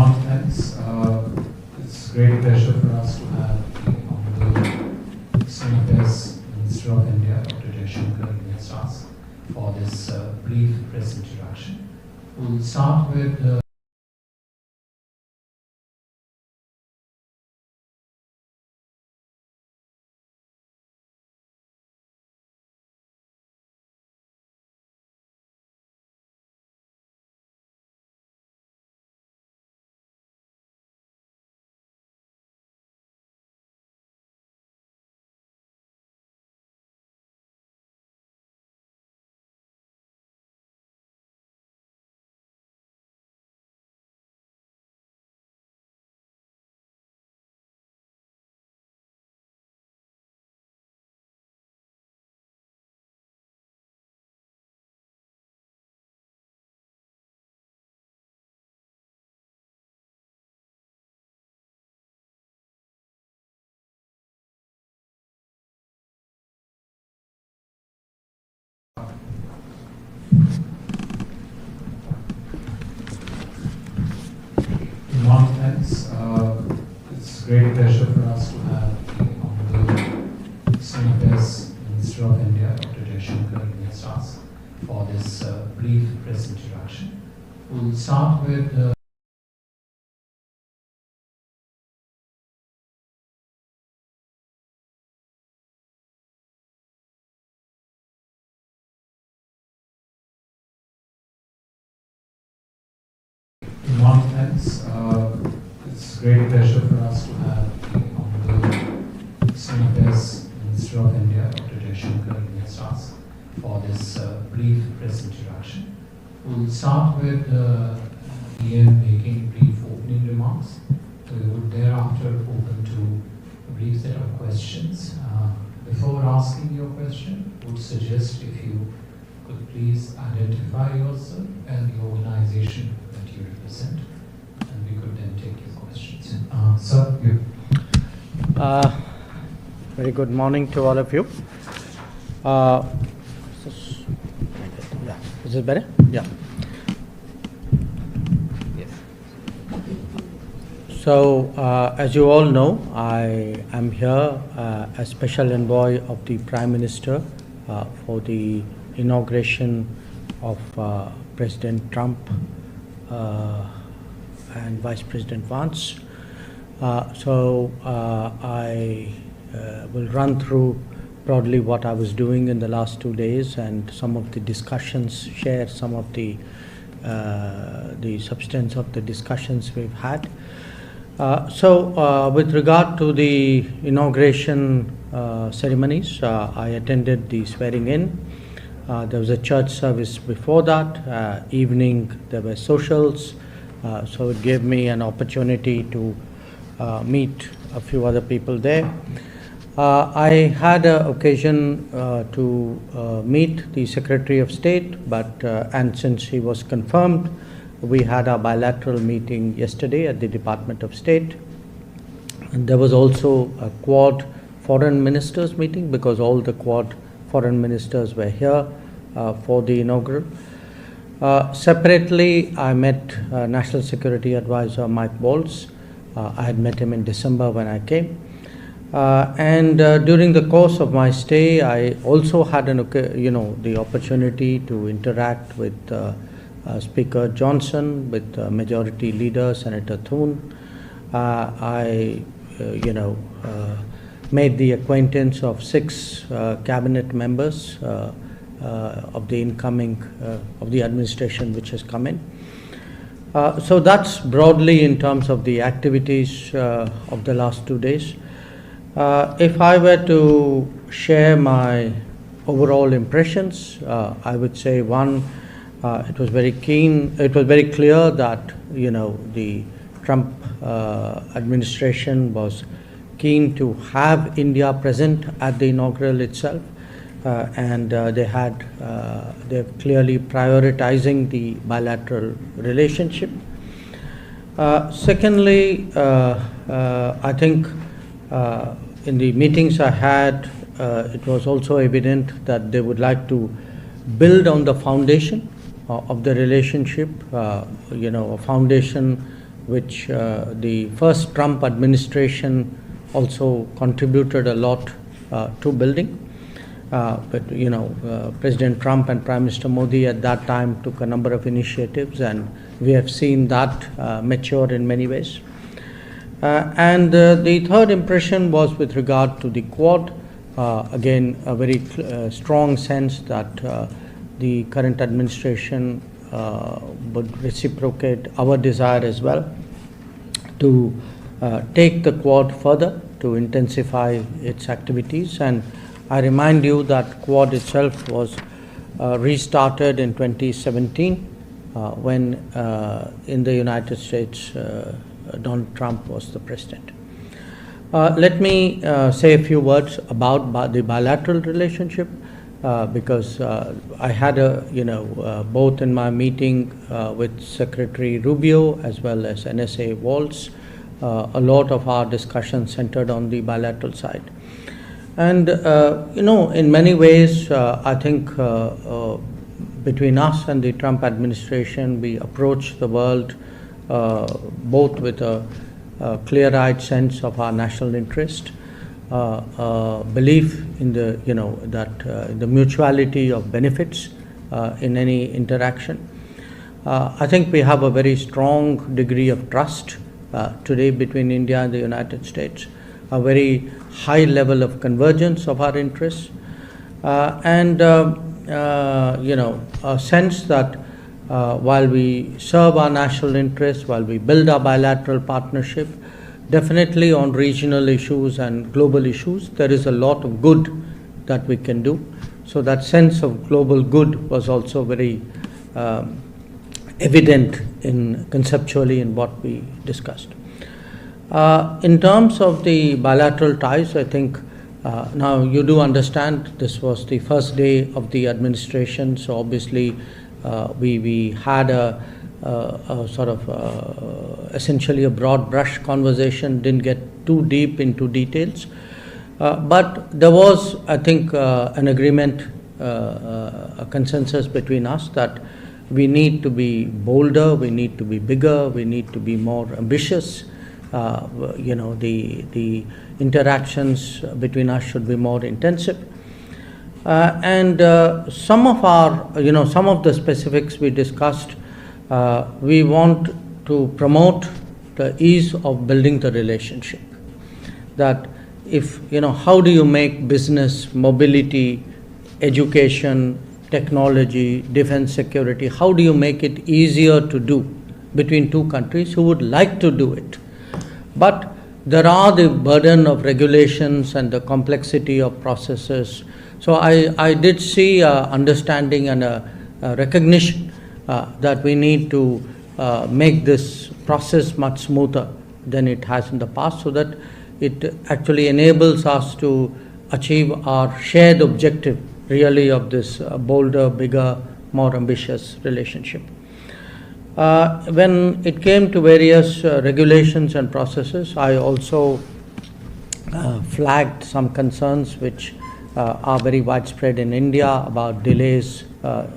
morning, friends. It's a great pleasure for us to have the Honorable Executive Minister of India, Dr. Jaishankar, with us for this brief press introduction. We'll start with morning, friends. It's a great pleasure for us to have the Honorable Executive Minister of India, Dr. Jaishankar, with us for this brief press introduction. We'll start with Good morning, friends. It's a great pleasure for us to have the Honorable Executive Minister of India, Dr. Jaishankar, with us for this brief press introduction. We'll start with EAM making brief opening remarks. We would thereafter open to a brief set of questions. Before asking your question, would suggest if you could please identify yourself and the organization that you represent, and we could then take your questions. Sir, you. Very good morning to all of you. Yeah, is it better? Yeah. Yes. So, as you all know, I am here as Special Envoy of the Prime Minister for the inauguration of President Trump and Vice President Vance. I will run through broadly what I was doing in the last 2 days and some of the discussions, share some of the substance of the discussions we've had. With regard to the inauguration ceremonies, I attended the swearing in. There was a church service before that. Evening, there were socials. So it gave me an opportunity to meet a few other people there. I had an occasion to meet the Secretary of State, and since he was confirmed, we had a bilateral meeting yesterday at the Department of State. And there was also a Quad Foreign Ministers meeting because all the Quad Foreign Ministers were here for the inaugural. Separately, I met National Security Advisor Mike Waltz. I had met him in December when I came. During the course of my stay, I also had the opportunity to interact with Speaker Johnson, with Majority Leader Senator Thune. I made the acquaintance of 6 cabinet members of the incoming of the administration which has come in. So that's broadly in terms of the activities of the last 2 days. If I were to share my overall impressions, I would say one, it was very clear that the Trump administration was keen to have India present at the inaugural itself, and they're clearly prioritizing the bilateral relationship. Secondly, I think in the meetings I had, it was also evident that they would like to build on the foundation of the relationship, a foundation which the first Trump administration also contributed a lot to building. But President Trump and Prime Minister Modi at that time took a number of initiatives, and we have seen that mature in many ways. And the third impression was with regard to the Quad. Again, a very strong sense that the current administration would reciprocate our desire as well to take the Quad further, to intensify its activities. And I remind you that Quad itself was restarted in 2017 when in the United States Donald Trump was the president. Let me say a few words about the bilateral relationship because I had both in my meeting with Secretary Rubio as well as NSA Waltz, a lot of our discussion centered on the bilateral side. And, in many ways, I think between us and the Trump administration, we approach the world both with a clear-eyed sense of our national interest, belief in the mutuality of benefits in any interaction. I think we have a very strong degree of trust today between India and the United States, a very high level of convergence of our interests, and a sense that while we serve our national interests, while we build our bilateral partnership, definitely on regional issues and global issues, there is a lot of good that we can do. So that sense of global good was also very evident conceptually in what we discussed. In terms of the bilateral ties, I think now you do understand this was the first day of the administration, so obviously we had a sort of essentially a broad brush conversation, didn't get too deep into details, but there was, I think, an agreement, a consensus between us that we need to be bolder, we need to be bigger, we need to be more ambitious. The interactions between us should be more intensive. And some of the specifics we discussed, we want to promote the ease of building the relationship. That how do you make business, mobility, education, technology, defense, security, how do you make it easier to do between two countries who would like to do it? But there are the burden of regulations and the complexity of processes. So I did see understanding and a recognition that we need to make this process much smoother than it has in the past, so that it actually enables us to achieve our shared objective really of this bolder, bigger, more ambitious relationship. When it came to various regulations and processes, I also flagged some concerns which are very widespread in India about delays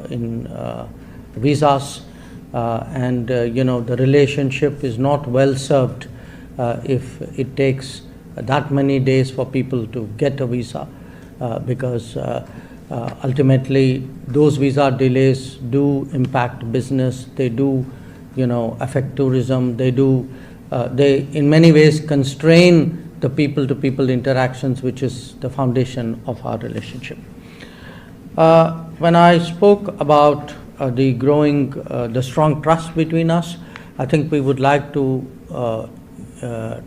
in visas, and the relationship is not well served if it takes that many days for people to get a visa, because ultimately those visa delays do impact business, they do affect tourism, they in many ways constrain the people-to-people interactions, which is the foundation of our relationship. When I spoke about the strong trust between us, I think we would like to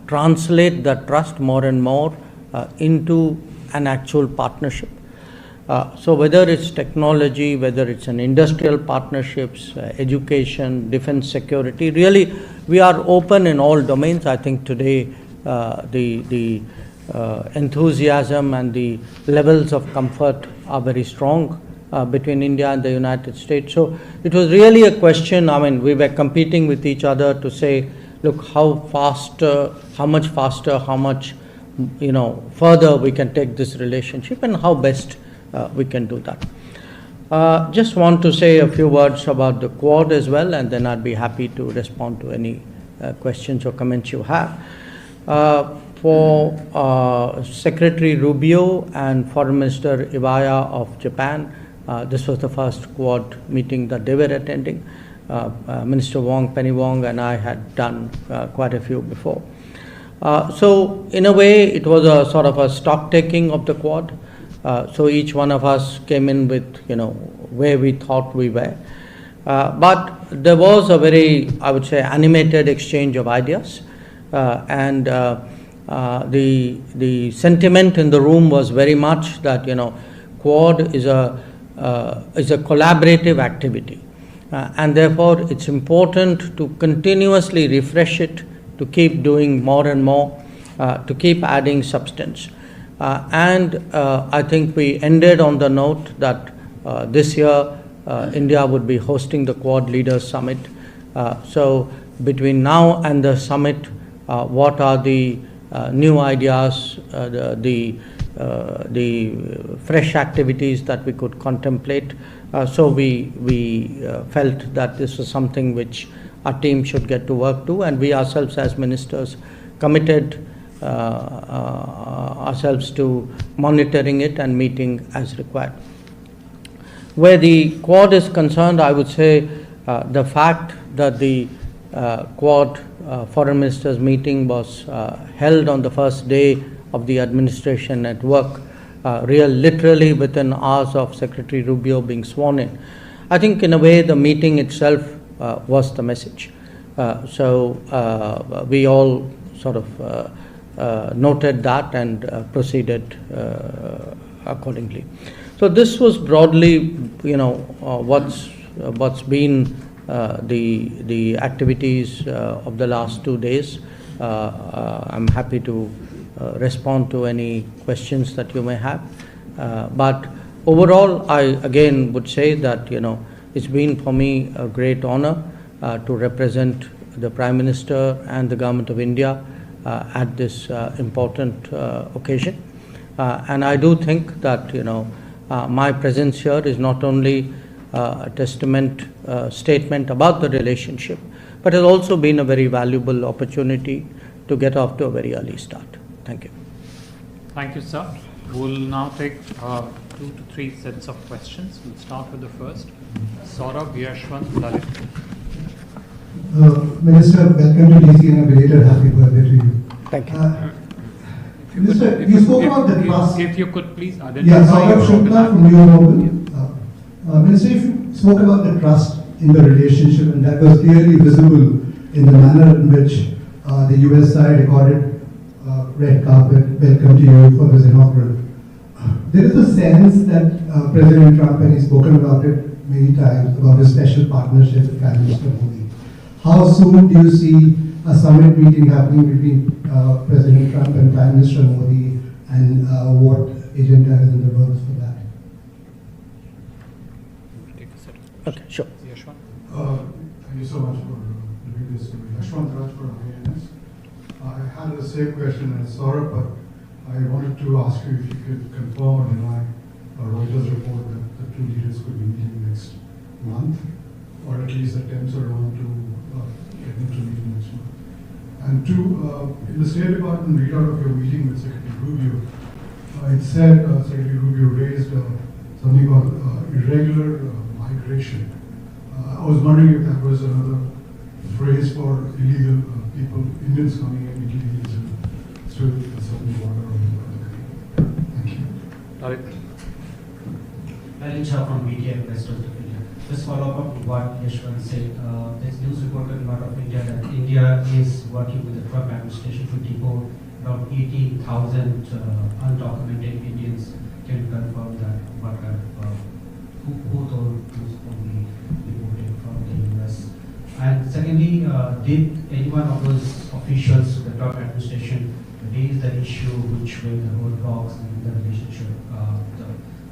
translate that trust more and more into an actual partnership. So whether it's technology, whether it's an industrial partnerships, education, defense, security, really we are open in all domains. I think today the enthusiasm and the levels of comfort are very strong between India and the United States. So it was really a question, we were competing with each other to say, look, how much faster, how much further we can take this relationship and how best we can do that. Just want to say a few words about the Quad as well, and then I'd be happy to respond to any questions or comments you have. For Secretary Rubio and Foreign Minister Iwaya of Japan, this was the first Quad meeting that they were attending. Minister Wong, Penny Wong, and I had done quite a few before. So in a way, it was a sort of a stock taking of the Quad. So each one of us came in with, where we thought we were. But there was a very, I would say, animated exchange of ideas. And the sentiment in the room was very much that, Quad is a collaborative activity. And therefore, it's important to continuously refresh it, to keep doing more and more, to keep adding substance. And I think we ended on the note that this year India would be hosting the Quad Leaders Summit. So between now and the summit, what are the new ideas, the fresh activities that we could contemplate? So we felt that this was something which our team should get to work to, and we ourselves as ministers committed ourselves to monitoring it and meeting as required. Where the Quad is concerned, I would say the fact that the Quad Foreign Ministers meeting was held on the first day of the administration at work, literally within hours of Secretary Rubio being sworn in. I think in a way the meeting itself was the message. So we all sort of noted that and proceeded accordingly. So this was broadly, what's been the activities of the last 2 days. I'm happy to respond to any questions that you may have. But overall, I again would say that, it's been for me a great honor to represent the Prime Minister and the Government of India at this important occasion. And I do think that, my presence here is not only a statement about the relationship, but has also been a very valuable opportunity to get off to a very early start. Thank you. Thank you, sir. We'll now take 2 to 3 sets of questions. We'll start with the first. Saurabh, Yashwant, Lalit. Minister, welcome to DC and a belated happy birthday to you. Thank you. Minister, you spoke about the trust. If you could please identify Yeah, Saurabh yourself. Shukla from New Mobile. Minister, you spoke about the trust in the relationship, and that was clearly visible in the manner in which the US side accorded red carpet welcome to you for this inaugural. There is a sense that President Trump, and he's spoken about it many times, about a special partnership with Prime Minister Modi. How soon do you see a summit meeting happening between President Trump and Prime Minister Modi, and what agenda is in the works for that? Okay, sure. Yashwant. Thank you so much for doing this. Yashwant Raj for EAM S. I had the same question as Saurabh, but I wanted to ask you if you could confirm or deny a Reuters report that the two leaders could be meeting next month, or at least attempts are on to get them to meet next month. And two, in the State Department readout of your meeting with Secretary Rubio, it said Secretary Rubio raised something about irregular migration. I was wondering if that was another phrase for illegal people, Indians coming in illegally through the southern border of the country. Thank you. Lalit. Lalit Shah from Media Investors of India. Just follow up on what Yashwant said. There's news report coming out of India that India is working with the Trump administration to deport around 18,000 undocumented Indians. Can you confirm that? What kind of who told who's only deported from the US? And secondly, did any one of those officials of the Trump administration raise the issue which were the roadblocks in the relationship, the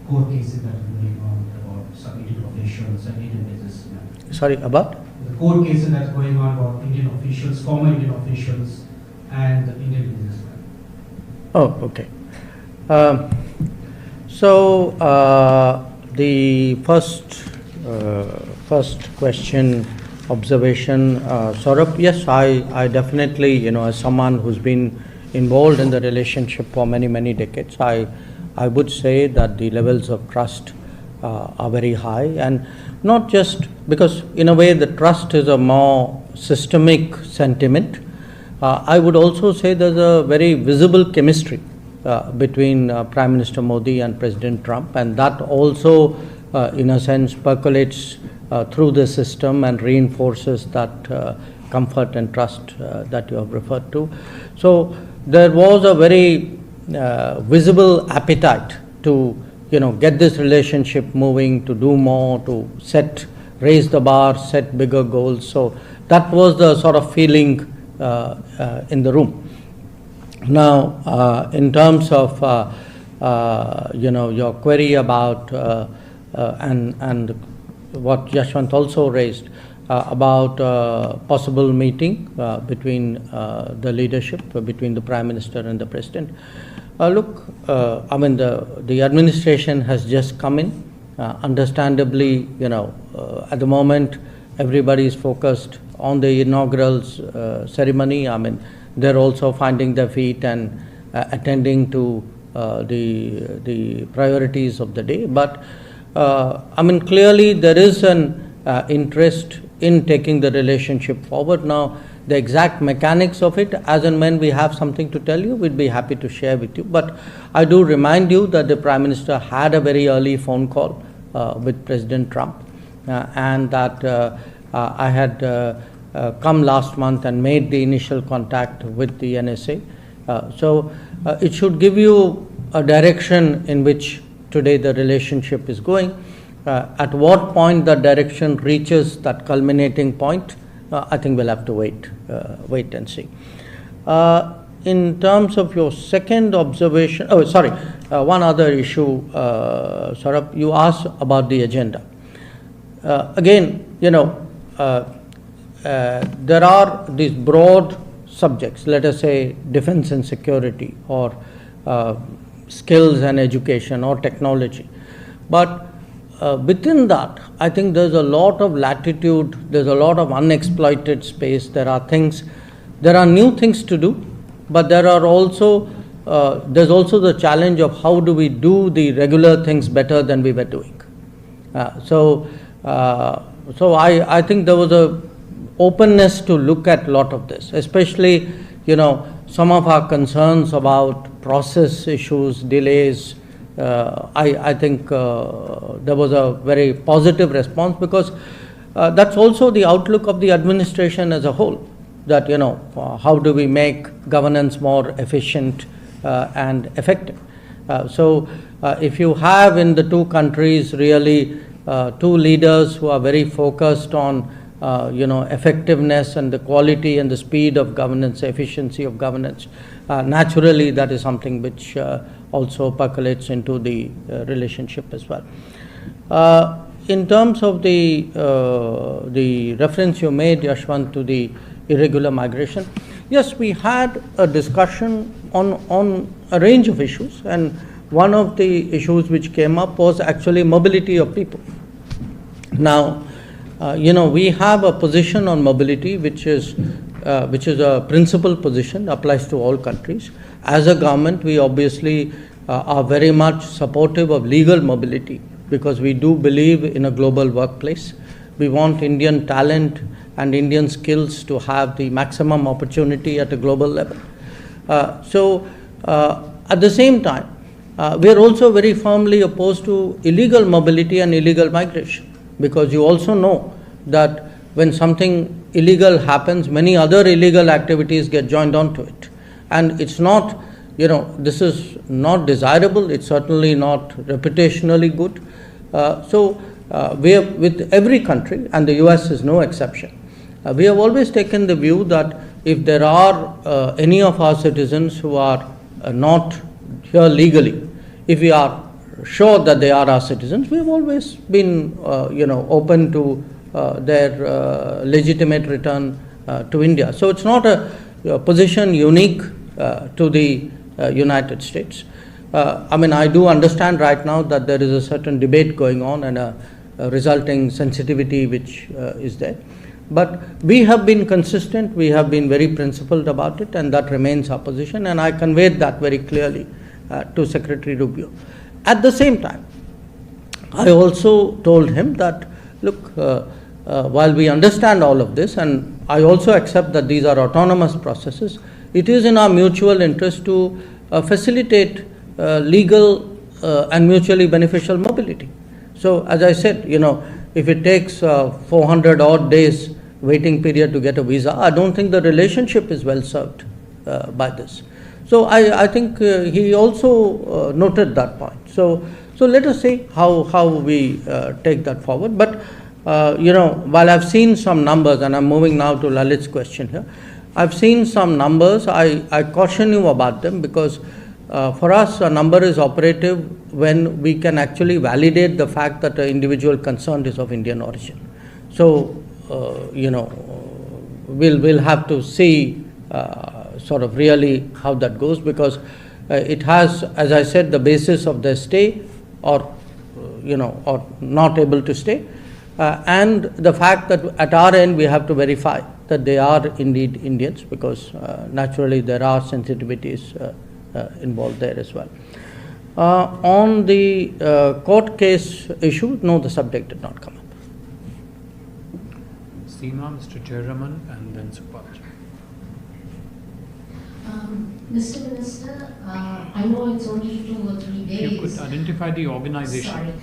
court cases that are going on about some Indian officials and Indian businessmen? Sorry, about? The court cases that are going on about Indian officials, former Indian officials, and the Indian businessmen. Oh, okay. The first question observation, Saurabh. Yes, I definitely, as someone who's been involved in the relationship for many, many decades, I would say that the levels of trust are very high, and not just because, in a way, the trust is a more systemic sentiment. I would also say there's a very visible chemistry between Prime Minister Modi and President Trump, and that also, in a sense, percolates through the system and reinforces that comfort and trust that you have referred to. So there was a very visible appetite to get this relationship moving, to do more, to raise the bar, set bigger goals. So that was the sort of feeling in the room. Now, in terms of your query about and what Yashwant also raised about possible meeting between the leadership, between the Prime Minister and the President. Look, I mean, the administration has just come in. Understandably, at the moment, everybody is focused on the inaugural ceremony. I mean, they're also finding their feet and attending to the priorities of the day. But I mean, clearly there is an interest in taking the relationship forward. Now, the exact mechanics of it, as and when we have something to tell you, we'd be happy to share with you. But I do remind you that the Prime Minister had a very early phone call with President Trump, and that I had come last month and made the initial contact with the NSA. So it should give you a direction in which today the relationship is going. At what point that direction reaches that culminating point, I think we'll have to wait and see. In terms of your second observation, one other issue, Saurabh, you asked about the agenda. Again, there are these broad subjects, let us say defense and security, or skills and education, or technology. But within that, I think there's a lot of latitude, there's a lot of unexploited space. There are new things to do, but there's also the challenge of how do we do the regular things better than we were doing. So I think there was a openness to look at a lot of this, especially, some of our concerns about process issues, delays. I think there was a very positive response, because that's also the outlook of the administration as a whole, that, how do we make governance more efficient and effective. So if you have in the two countries really two leaders who are very focused on effectiveness and the quality and the speed of governance, efficiency of governance, naturally that is something which also percolates into the relationship as well. In terms of the reference you made, Yashwant, to the irregular migration, yes, we had a discussion on a range of issues, and one of the issues which came up was actually mobility of people. Now, we have a position on mobility which is a principal position, applies to all countries. As a government, we obviously are very much supportive of legal mobility, because we do believe in a global workplace. We want Indian talent and Indian skills to have the maximum opportunity at a global level. So at the same time, we are also very firmly opposed to illegal mobility and illegal migration, because you also know that when something illegal happens, many other illegal activities get joined onto it. And it's not, this is not desirable, it's certainly not reputationally good. So we have, with every country, and the US is no exception, we have always taken the view that if there are any of our citizens who are not here legally, if we are sure that they are our citizens, we have always been open to their legitimate return to India. So it's not a position unique to the United States. I do understand right now that there is a certain debate going on and a resulting sensitivity which is there. But we have been consistent, we have been very principled about it, and that remains our position, and I conveyed that very clearly to Secretary Rubio. At the same time, I also told him that, look, while we understand all of this, and I also accept that these are autonomous processes, it is in our mutual interest to facilitate legal and mutually beneficial mobility. So, as I said, if it takes 400 odd days waiting period to get a visa, I don't think the relationship is well served by this. So I think he also noted that point. So let us see how we take that forward. But while I've seen some numbers, and I'm moving now to Lalit's question here, I've seen some numbers. I caution you about them, because for us, a number is operative when we can actually validate the fact that the individual concerned is of Indian origin. So, we'll have to see sort of really how that goes, because it has, as I said, the basis of their stay or not able to stay, and the fact that at our end we have to verify that they are indeed Indians, because naturally there are sensitivities involved there as well. On the court case issue, no, the subject did not come up. Seema, Mr. Jayaraman, and then Supaj. Mr. Minister, I know it's only 2 or 3 days. You could identify the organization. Sorry,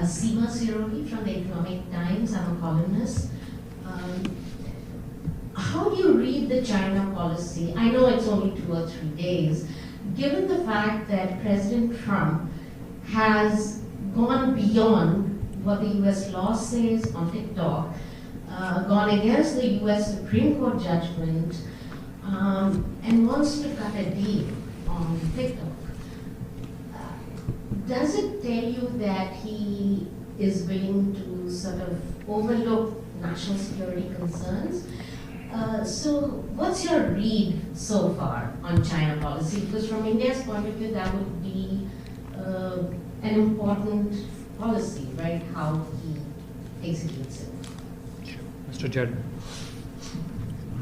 Seema Siroli from the Economic Times. I'm a columnist. How do you read the China policy? I know it's only 2 or 3 days. Given the fact that President Trump has gone beyond what the US law says on TikTok, gone against the US Supreme Court judgment, and wants to cut a deal on TikTok, does it tell you that he is willing to sort of overlook national security concerns? So what's your read so far on China policy? Because from India's point of view, that would be an important policy, right? How he executes it. Mr. Jayaraman.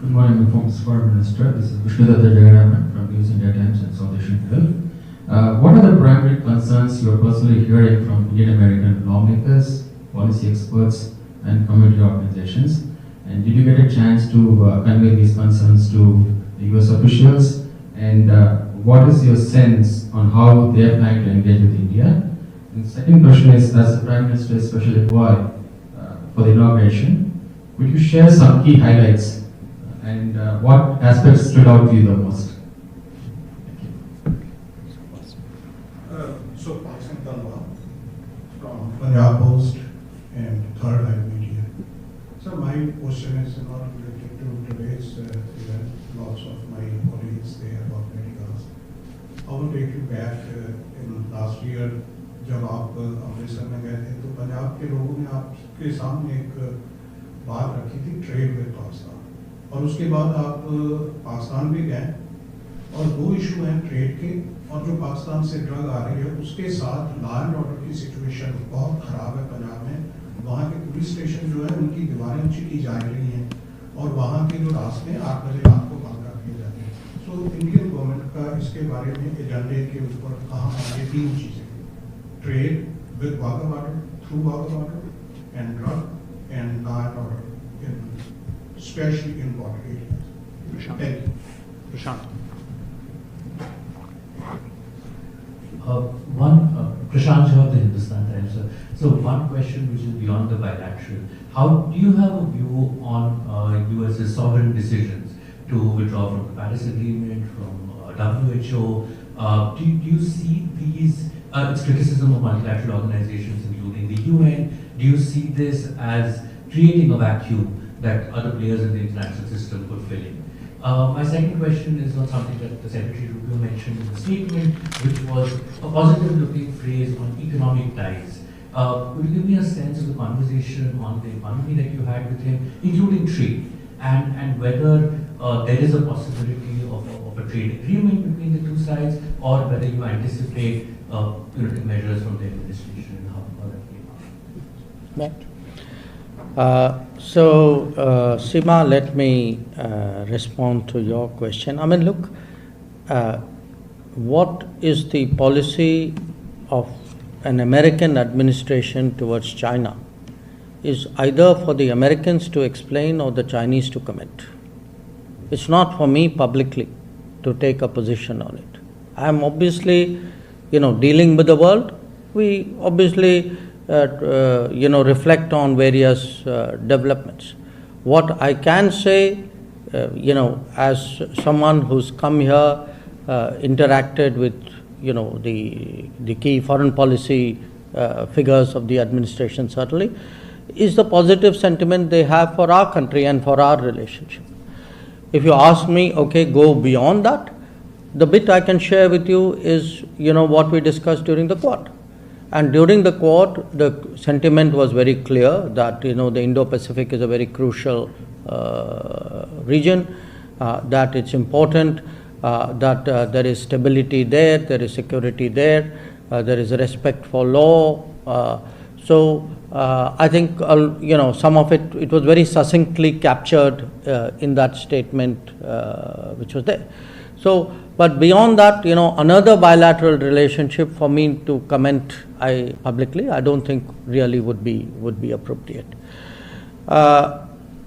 Good morning, former Foreign Minister. This is Vishnudata Jayaraman from News India Times and South Asian Herald. What are the primary concerns you are personally hearing from Indian American lawmakers, policy experts, and community organizations? And did you get a chance to convey these concerns to the US officials? And what is your sense on how they are planning to engage with India? And the second question is, as the Prime Minister is specially involved for the inauguration, would you share some key highlights and what aspects stood out to you the most? So, Pakistan Tanwa from Punjab Post and Third Eye Media. So, my question is not related to today's event. Lots of my colleagues there have already asked. I will take you back in last year. जब आप अमृतसर में गए थे तो पंजाब के लोगों ने आपके सामने एक बात रखी थी, ट्रेड विद पाकिस्तान, और उसके बाद आप पाकिस्तान भी गए और 2 इशू हैं ट्रेड के, और जो पाकिस्तान से ड्रग आ रही है उसके साथ लॉ एंड ऑर्डर की सिचुएशन बहुत ख़राब है पंजाब में। वहाँ के पुलिस स्टेशन जो है उनकी दीवारें ऊँची की जा रही हैं और वहाँ के जो रास्ते 8 बजे रात को बंद कर दिए जाते हैं। सो इंडियन गवर्नमेंट का इसके बारे में एजेंडे के ऊपर कहाँ ये 3 चीज़ें, trade with Wagah border, through Wagah border, and drug and law and order, especially in border areas. Thank you. Prashant. Prashant Jha, the Hindustan Times. So one question which is beyond the bilateral. How do you have a view on US's sovereign decisions to withdraw from the Paris Agreement, from WHO? Do you see these, its criticism of multilateral organizations including the UN? Do you see this as creating a vacuum that other players in the international system could fill in? My second question is on something that the Secretary Rubio mentioned in the statement, which was a positive-looking phrase on economic ties. Could you give me a sense of the conversation on the economy that you had with him, including trade, and whether there is a possibility of a trade agreement between the 2 sides, or whether you anticipate punitive measures from the administration and how that came out? Right. Seema, let me respond to your question. I mean, look, what is the policy of an American administration towards China is either for the Americans to explain or the Chinese to comment. It's not for me publicly to take a position on it. I am obviously, dealing with the world. We obviously, reflect on various developments. What I can say, as someone who's come here, interacted with, the key foreign policy figures of the administration certainly, is the positive sentiment they have for our country and for our relationship. If you ask me, okay, go beyond that, the bit I can share with you is, what we discussed during the Quad. And during the Quad, the sentiment was very clear that, the Indo-Pacific is a very crucial region, that it's important, that there is stability there is security there is respect for law. I think, some of it was very succinctly captured in that statement which was there. But beyond that, another bilateral relationship for me to comment publicly, I don't think really would be appropriate.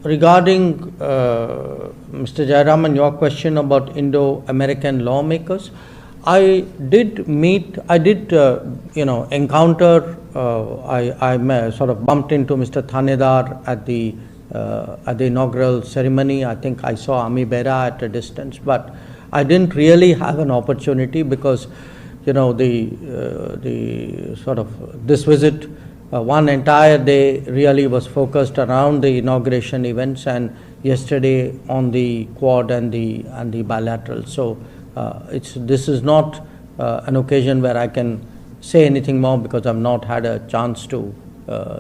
Regarding Mr. Jayaraman, your question about Indo-American lawmakers, I did encounter, I sort of bumped into Mr. Thanedar at the inaugural ceremony. I think I saw Ami Bera at a distance, but I didn't really have an opportunity because, this visit, one entire day really was focused around the inauguration events, and yesterday on the Quad and the bilateral. So this is not an occasion where I can say anything more because I've not had a chance to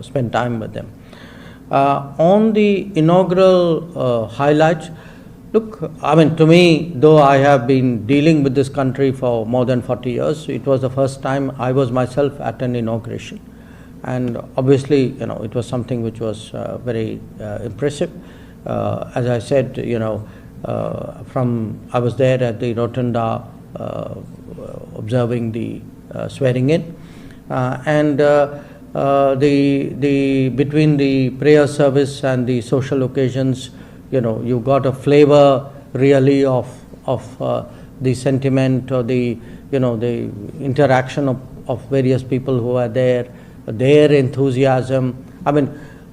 spend time with them. On the inaugural highlights, look, I mean, to me, though I have been dealing with this country for more than 40 years, it was the first time I was myself at an inauguration. And obviously, it was something which was very impressive. As I said, I was there at the Rotunda observing the swearing in, and between the prayer service and the social occasions, you got a flavor really of the sentiment or the interaction of various people who are there, their enthusiasm. I mean,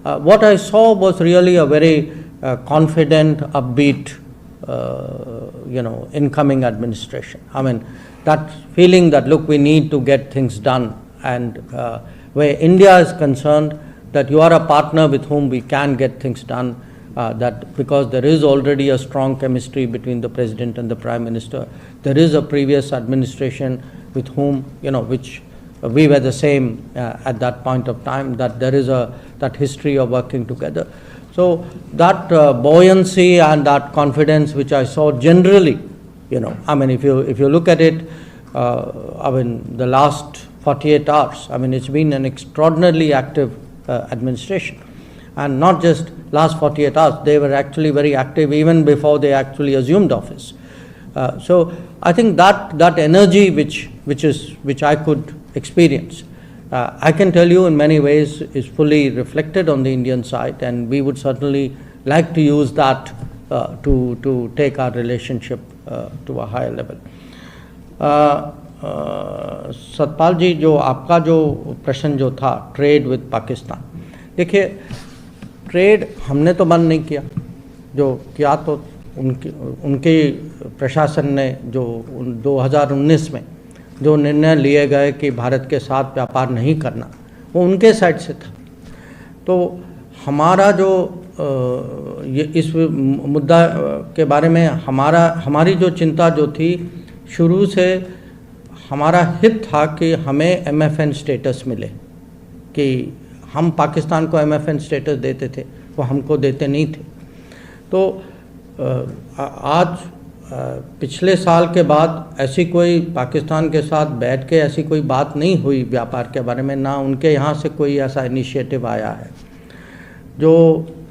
what I saw was really a very confident, upbeat, incoming administration. I mean, that feeling that, look, we need to get things done, and where India is concerned, that you are a partner with whom we can get things done, that because there is already a strong chemistry between the President and the Prime Minister. There is a previous administration with whom, which we were the same at that point of time, that there is that history of working together. So that buoyancy and that confidence which I saw generally, I mean, if you look at it, I mean, the last 48 hours, I mean, it's been an extraordinarily active administration. And not just last 48 hours, they were actually very active even before they actually assumed office. So I think that energy which I could experience, I can tell you in many ways is fully reflected on the Indian side, and we would certainly like to use that to take our relationship to a higher level. Satpal ji, जो आपका जो प्रश्न जो था trade with Pakistan, देखिए trade हमने तो बंद नहीं किया, जो किया तो उनके प्रशासन ने जो 2019 में जो निर्णय लिए गए कि भारत के साथ व्यापार नहीं करना, वो उनके साइड से था। तो हमारा जो इस मुद्दा के बारे में हमारी जो चिंता जो थी, शुरू से हमारा हित था कि हमें MFN स्टेटस मिले, कि हम पाकिस्तान को MFN स्टेटस देते थे, वो हमको देते नहीं थे। तो आज पिछले साल के बाद ऐसी कोई पाकिस्तान के साथ बैठ के ऐसी कोई बात नहीं हुई व्यापार के बारे में, ना उनके यहाँ से कोई ऐसा इनिशिएटिव आया है। जो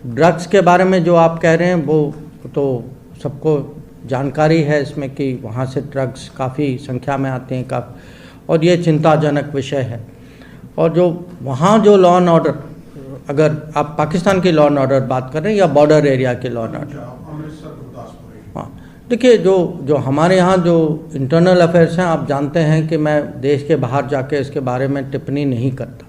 ड्रग्स के बारे में जो आप कह रहे हैं वो तो सबको जानकारी है इसमें कि वहाँ से ड्रग्स काफ़ी संख्या में आते हैं और ये चिंताजनक विषय है। और जो वहाँ जो लॉ एंड ऑर्डर, अगर आप पाकिस्तान की लॉ एंड ऑर्डर बात कर रहे हैं या बॉर्डर एरिया के लॉ एंड ऑर्डर, हाँ देखिए जो हमारे यहाँ जो इंटरनल अफेयर्स हैं, आप जानते हैं कि मैं देश के बाहर जाके इसके बारे में टिप्पणी नहीं करता।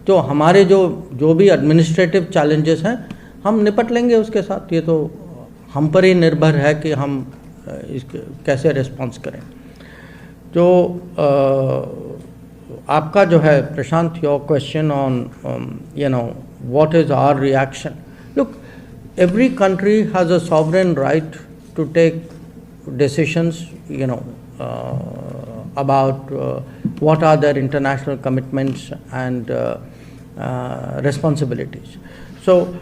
तो हमारे जो भी एडमिनिस्ट्रेटिव चैलेंजेस हैं हम निपट लेंगे उसके साथ, ये तो हम पर ही निर्भर है कि हम इसके कैसे रिस्पॉन्स करें। जो आपका जो है Prashant, your question on what is our reaction? Look, every country has a sovereign right to take decisions, about what are their international commitments and responsibilities. So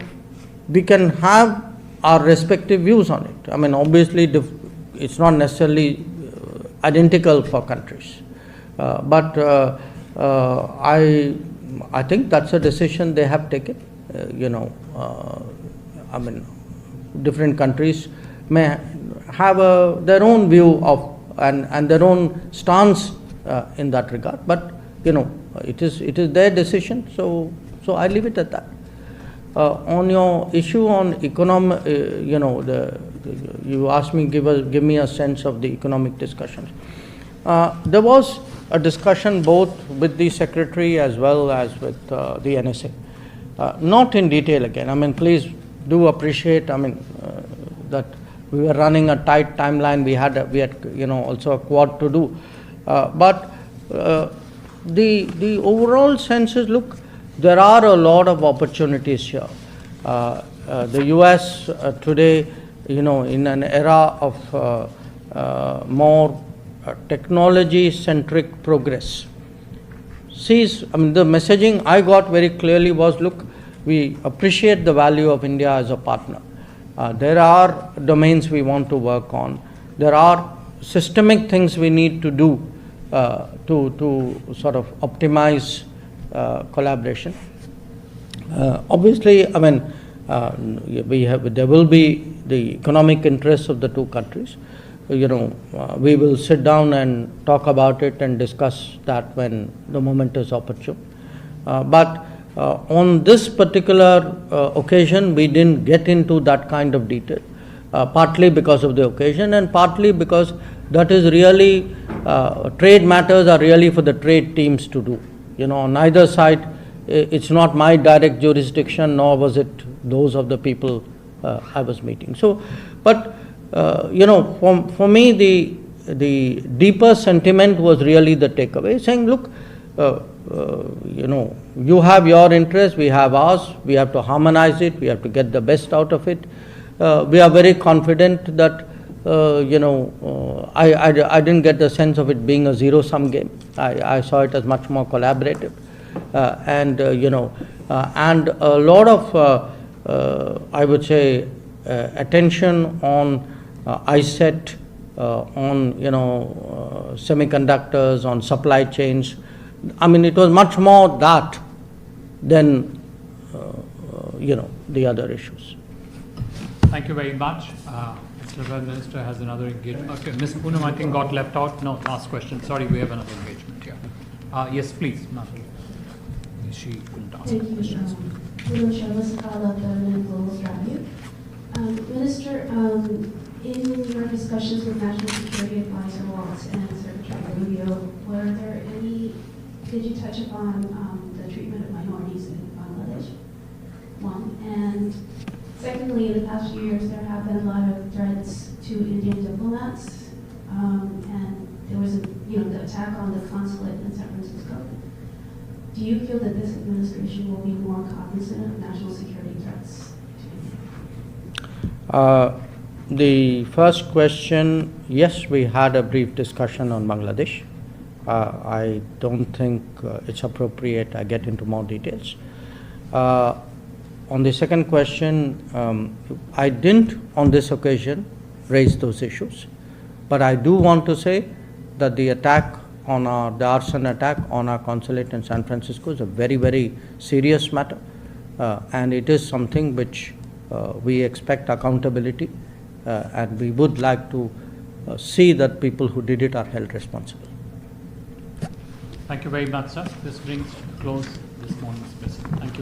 we can have our respective views on it. I mean, obviously, it's not necessarily identical for countries, but I think that's a decision they have taken. I mean, different countries may have their own view of and their own stance in that regard. But it is their decision. So I leave it at that. On your issue on economic, you asked me give me a sense of the economic discussions. There was a discussion both with the Secretary as well as with the NSA. Not in detail again. I mean, please do appreciate, that we were running a tight timeline. We had also a quad to do. But the overall sense is, look, there are a lot of opportunities here. The US today, in an era of more technology-centric progress, the messaging I got very clearly was, look, we appreciate the value of India as a partner. There are domains we want to work on. There are systemic things we need to do to sort of optimize collaboration. Obviously, there will be the economic interests of the two countries. We will sit down and talk about it and discuss that when the moment is opportune. But on this particular occasion, we didn't get into that kind of detail, partly because of the occasion and partly because that is really, trade matters are really for the trade teams to do. On either side, it's not my direct jurisdiction, nor was it those of the people I was meeting. So, but for me, the deeper sentiment was really the takeaway, saying, look, you have your interest, we have ours, we have to harmonize it, we have to get the best out of it. We are very confident that, I didn't get the sense of it being a zero-sum game. I saw it as much more collaborative. And a lot of, I would say, attention on ISET, on semiconductors, on supply chains. It was much more that than the other issues. Thank you very much. Mr. Prime Minister has another engagement. Okay, Ms. Poonam, I think got left out. No, last question. Sorry, we have another engagement here. Yes, please, ma'am. She couldn't answer the questions. Minister, in your discussions with National Security Advisor Waltz and Secretary Rubio, did you touch upon the treatment of minorities in Bangladesh? One. And secondly, in the past few years, there have been a lot of threats to Indian diplomats, and there was the attack on the consulate in San Francisco. Do you feel that this administration will be more cognizant of national security threats to India? The first question, yes, we had a brief discussion on Bangladesh. I don't think it's appropriate I get into more details. On the second question, I didn't on this occasion raise those issues, but I do want to say that the arson attack on our consulate in San Francisco is a very, very serious matter, and it is something which we expect accountability, and we would like to see that people who did it are held responsible. Thank you very much, sir. This brings to close this morning's session. Thank you.